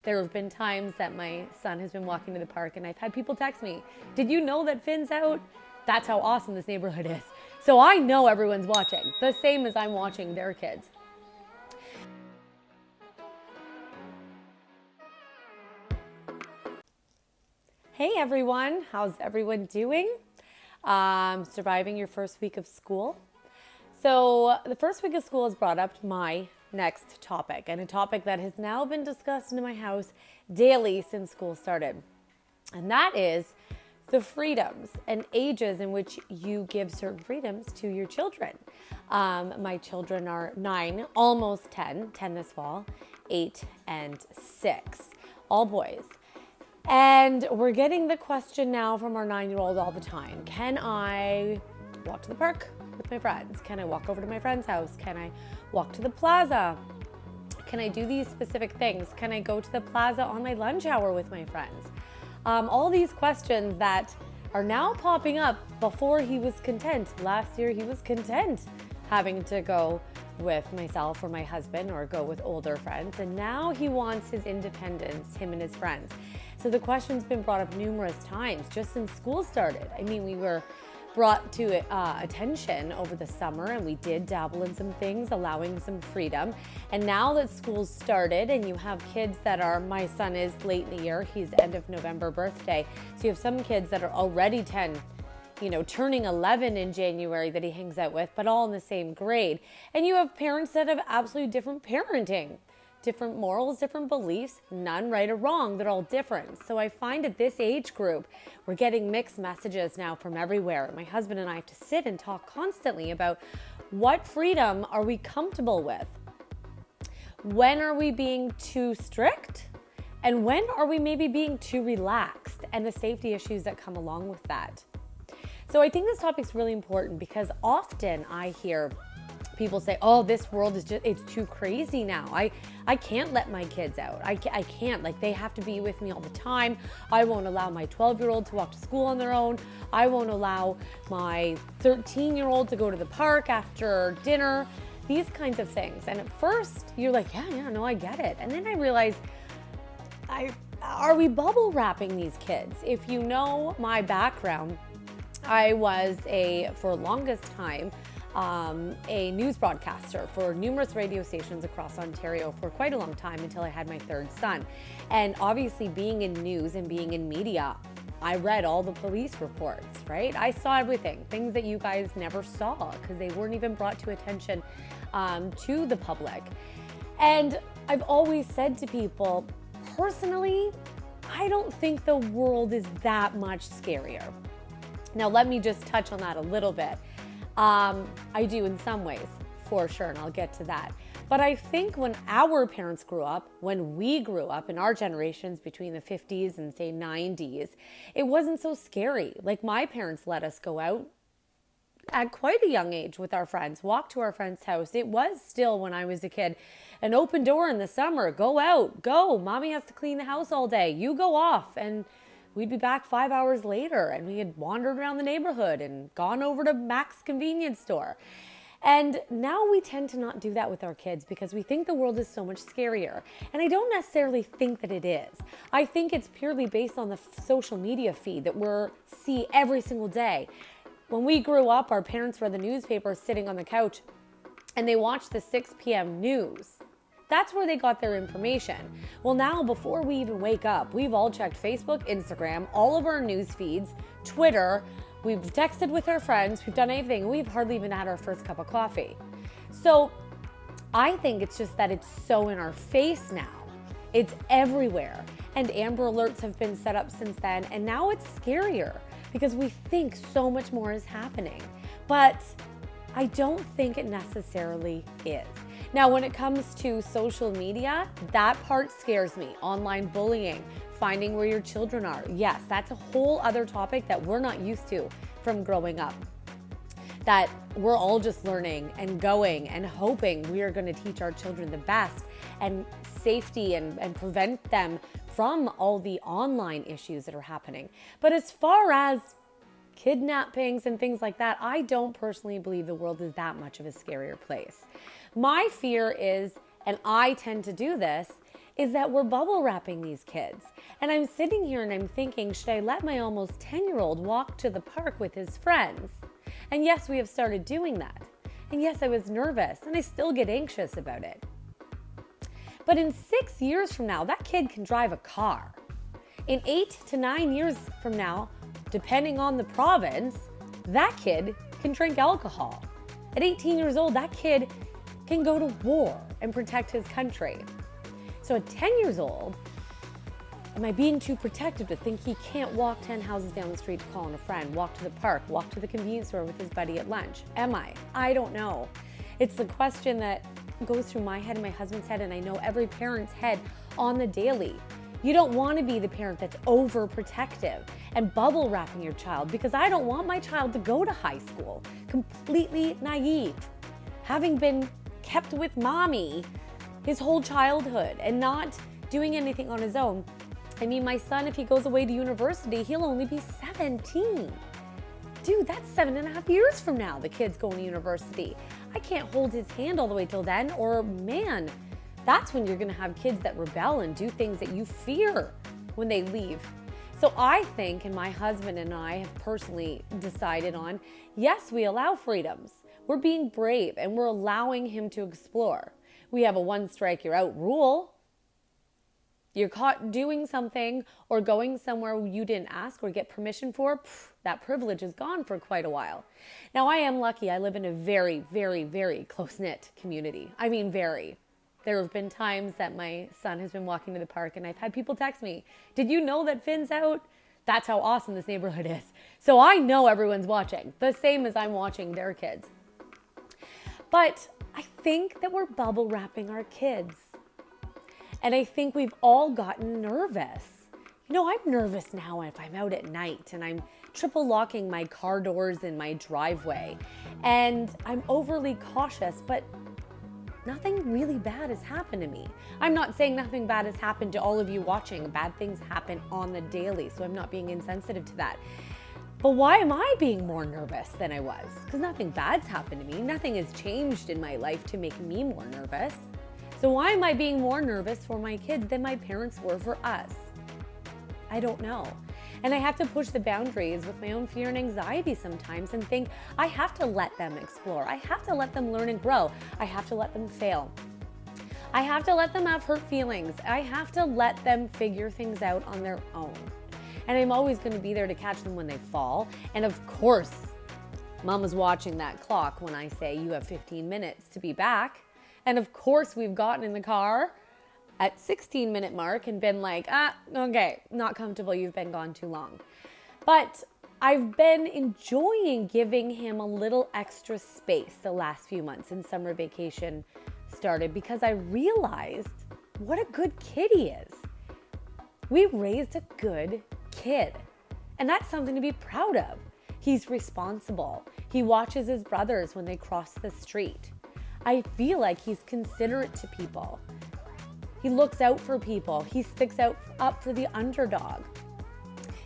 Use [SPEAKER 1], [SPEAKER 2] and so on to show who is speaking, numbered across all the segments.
[SPEAKER 1] There have been times that my son has been walking to the park and I've had people text me, "Did you know that Finn's out?" That's how awesome this neighborhood is. So I know everyone's watching, the same as I'm watching their kids. Hey everyone, how's everyone doing? Surviving your first week of school? So the first week of school has brought up my next topic, and a topic that has now been discussed in my house daily since school started. And that is the freedoms and ages in which you give certain freedoms to your children. My children are 9, almost 10 this fall, 8 and 6, all boys. And we're getting the question now from our 9-year-old all the time. Can I walk to the park with my friends? Can I walk over to my friend's house? Can I walk to the plaza? Can I do these specific things? Can I go to the plaza on my lunch hour with my friends? All these questions that are now popping up. Before he was content. Last year he was content having to go with myself or my husband or go with older friends. And now he wants his independence, him and his friends. So the question's been brought up numerous times just since school started. I mean, we were brought to attention over the summer, and we did dabble in some things, allowing some freedom. And now that school's started and you have kids that are, my son is late in the year, he's end of November birthday. So you have some kids that are already 10, turning 11 in January that he hangs out with, but all in the same grade. And you have parents that have absolutely different parenting. Different morals, different beliefs, none right or wrong, they're all different. So I find at this age group, we're getting mixed messages now from everywhere. My husband and I have to sit and talk constantly about what freedom are we comfortable with? When are we being too strict? And when are we maybe being too relaxed? And the safety issues that come along with that. So I think this topic's really important because often I hear people say, "Oh, this world is it's too crazy now. I can't let my kids out. I can't, they have to be with me all the time. I won't allow my 12-year-old to walk to school on their own. I won't allow my 13-year-old to go to the park after dinner." These kinds of things. And at first you're like, yeah, no, I get it. And then I realized, are we bubble wrapping these kids? If you know my background, I was for longest time, a news broadcaster for numerous radio stations across Ontario for quite a long time until I had my third son. And obviously being in news and being in media, I read all the police reports, right? I saw everything, things that you guys never saw because they weren't even brought to attention to the public. And I've always said to people, personally, I don't think the world is that much scarier. Now, let me just touch on that a little bit. I do in some ways, for sure, and I'll get to that. But I think when our parents grew up, when we grew up in our generations between the 50s and say 90s, it wasn't so scary. Like my parents let us go out at quite a young age with our friends, walk to our friend's house. It was still, when I was a kid, an open door in the summer. Go out, go. Mommy has to clean the house all day. You go off. And we'd be back 5 hours later, and we had wandered around the neighborhood and gone over to Mac's convenience store. And now we tend to not do that with our kids because we think the world is so much scarier. And I don't necessarily think that it is. I think it's purely based on the social media feed that we see every single day. When we grew up, our parents read the newspaper sitting on the couch and they watched the 6 p.m. news. That's where they got their information. Well, now before we even wake up, we've all checked Facebook, Instagram, all of our news feeds, Twitter, we've texted with our friends, we've done anything, and we've hardly even had our first cup of coffee. So I think it's just that it's so in our face now. It's everywhere. And Amber Alerts have been set up since then, and now it's scarier because we think so much more is happening. But I don't think it necessarily is. Now, when it comes to social media, that part scares me. Online bullying, finding where your children are. Yes, that's a whole other topic that we're not used to from growing up. That we're all just learning and going and hoping we are going to teach our children the best and safety and prevent them from all the online issues that are happening. But as far as kidnappings and things like that, I don't personally believe the world is that much of a scarier place. My fear is, and I tend to do this, is that we're bubble wrapping these kids. And I'm sitting here and I'm thinking, should I let my almost 10-year-old walk to the park with his friends? And yes, we have started doing that. And yes, I was nervous and I still get anxious about it. But in 6 years from now, that kid can drive a car. In 8 to 9 years from now, depending on the province, that kid can drink alcohol. At 18 years old, that kid can go to war and protect his country. So at 10 years old, am I being too protective to think he can't walk 10 houses down the street to call on a friend, walk to the park, walk to the convenience store with his buddy at lunch? Am I? I don't know. It's the question that goes through my head and my husband's head, and I know every parent's head on the daily. You don't want to be the parent that's overprotective and bubble wrapping your child, because I don't want my child to go to high school completely naive, having been kept with mommy his whole childhood and not doing anything on his own. I mean, my son, if he goes away to university, he'll only be 17. Dude, that's 7.5 years from now, the kid's going to university. I can't hold his hand all the way till then, or man, that's when you're gonna have kids that rebel and do things that you fear when they leave. So I think, and my husband and I have personally decided on, yes, we allow freedoms. We're being brave and we're allowing him to explore. We have a 1 strike, you're out rule. You're caught doing something or going somewhere you didn't ask or get permission for, that privilege is gone for quite a while. Now, I am lucky. I live in a very, very, very close-knit community. I mean, very. There have been times that my son has been walking to the park and I've had people text me, did you know that Finn's out? That's how awesome this neighborhood is. So I know everyone's watching, the same as I'm watching their kids. But I think that we're bubble wrapping our kids. And I think we've all gotten nervous. You know, I'm nervous now if I'm out at night and I'm triple locking my car doors in my driveway. And I'm overly cautious, but nothing really bad has happened to me. I'm not saying nothing bad has happened to all of you watching. Bad things happen on the daily, so I'm not being insensitive to that. But why am I being more nervous than I was? Because nothing bad's happened to me. Nothing has changed in my life to make me more nervous. So why am I being more nervous for my kids than my parents were for us? I don't know. And I have to push the boundaries with my own fear and anxiety sometimes and think I have to let them explore. I have to let them learn and grow. I have to let them fail. I have to let them have hurt feelings. I have to let them figure things out on their own. And I'm always going to be there to catch them when they fall. And of course, Mama's watching that clock when I say you have 15 minutes to be back. And of course, we've gotten in the car at 16-minute mark and been like, okay, not comfortable, you've been gone too long. But I've been enjoying giving him a little extra space the last few months since summer vacation started, because I realized what a good kid he is. We raised a good kid, and that's something to be proud of. He's responsible. He watches his brothers when they cross the street. I feel like he's considerate to people. He looks out for people. He sticks up for the underdog.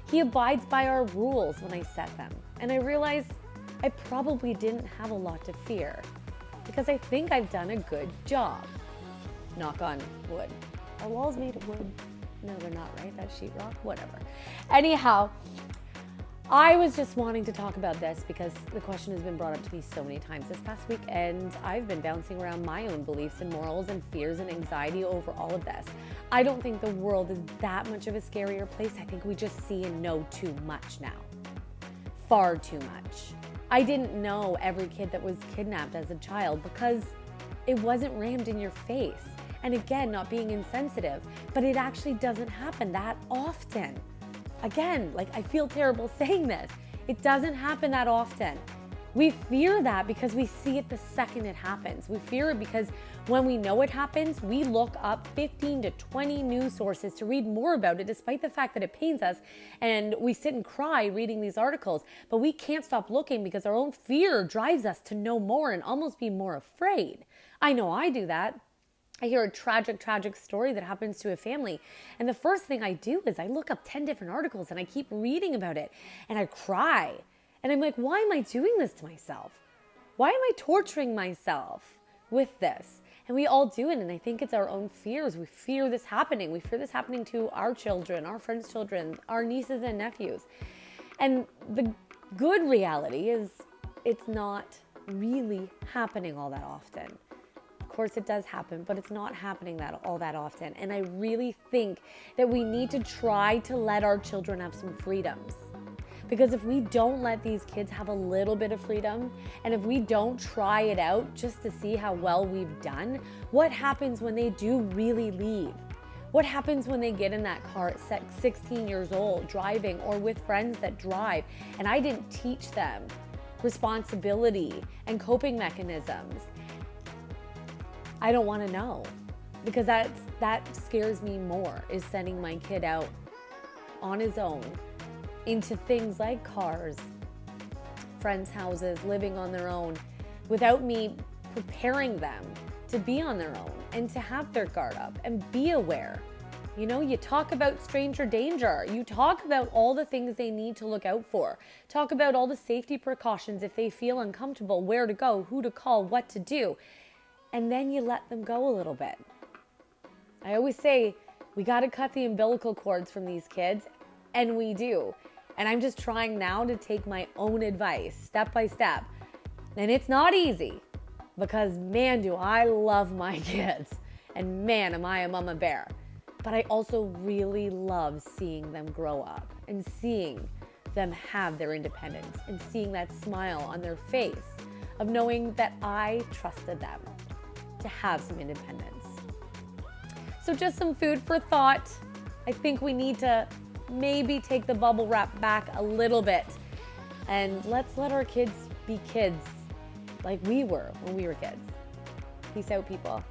[SPEAKER 1] He abides by our rules when I set them. And I realize I probably didn't have a lot to fear because I think I've done a good job. Knock on wood. Are walls made of wood? No, they're not, right? That's sheetrock? Whatever. Anyhow, I was just wanting to talk about this because the question has been brought up to me so many times this past week, and I've been bouncing around my own beliefs and morals and fears and anxiety over all of this. I don't think the world is that much of a scarier place. I think we just see and know too much now. Far too much. I didn't know every kid that was kidnapped as a child because it wasn't rammed in your face. And again, not being insensitive, but it actually doesn't happen that often. Again, like I feel terrible saying this. It doesn't happen that often. We fear that because we see it the second it happens. We fear it because when we know it happens, we look up 15 to 20 news sources to read more about it, despite the fact that it pains us. And we sit and cry reading these articles, but we can't stop looking because our own fear drives us to know more and almost be more afraid. I know I do that. I hear a tragic story that happens to a family. And the first thing I do is I look up 10 different articles and I keep reading about it and I cry. And I'm like, why am I doing this to myself? Why am I torturing myself with this? And we all do it. And I think it's our own fears. We fear this happening. We fear this happening to our children, our friends' children, our nieces and nephews. And the good reality is it's not really happening all that often. Of course it does happen, but it's not happening all that often. And I really think that we need to try to let our children have some freedoms. Because if we don't let these kids have a little bit of freedom, and if we don't try it out just to see how well we've done, what happens when they do really leave? What happens when they get in that car at 16 years old, driving, or with friends that drive, and I didn't teach them responsibility and coping mechanisms? I don't want to know, because that scares me more, is sending my kid out on his own into things like cars, friends' houses, living on their own, without me preparing them to be on their own and to have their guard up and be aware. You know, you talk about stranger danger. You talk about all the things they need to look out for. Talk about all the safety precautions if they feel uncomfortable, where to go, who to call, what to do. And then you let them go a little bit. I always say, we got to cut the umbilical cords from these kids, and we do. And I'm just trying now to take my own advice step by step. And it's not easy, because man, do I love my kids. And man, am I a mama bear. But I also really love seeing them grow up and seeing them have their independence and seeing that smile on their face of knowing that I trusted them to have some independence. So just some food for thought. I think we need to maybe take the bubble wrap back a little bit, and let's let our kids be kids like we were when we were kids. Peace out, people.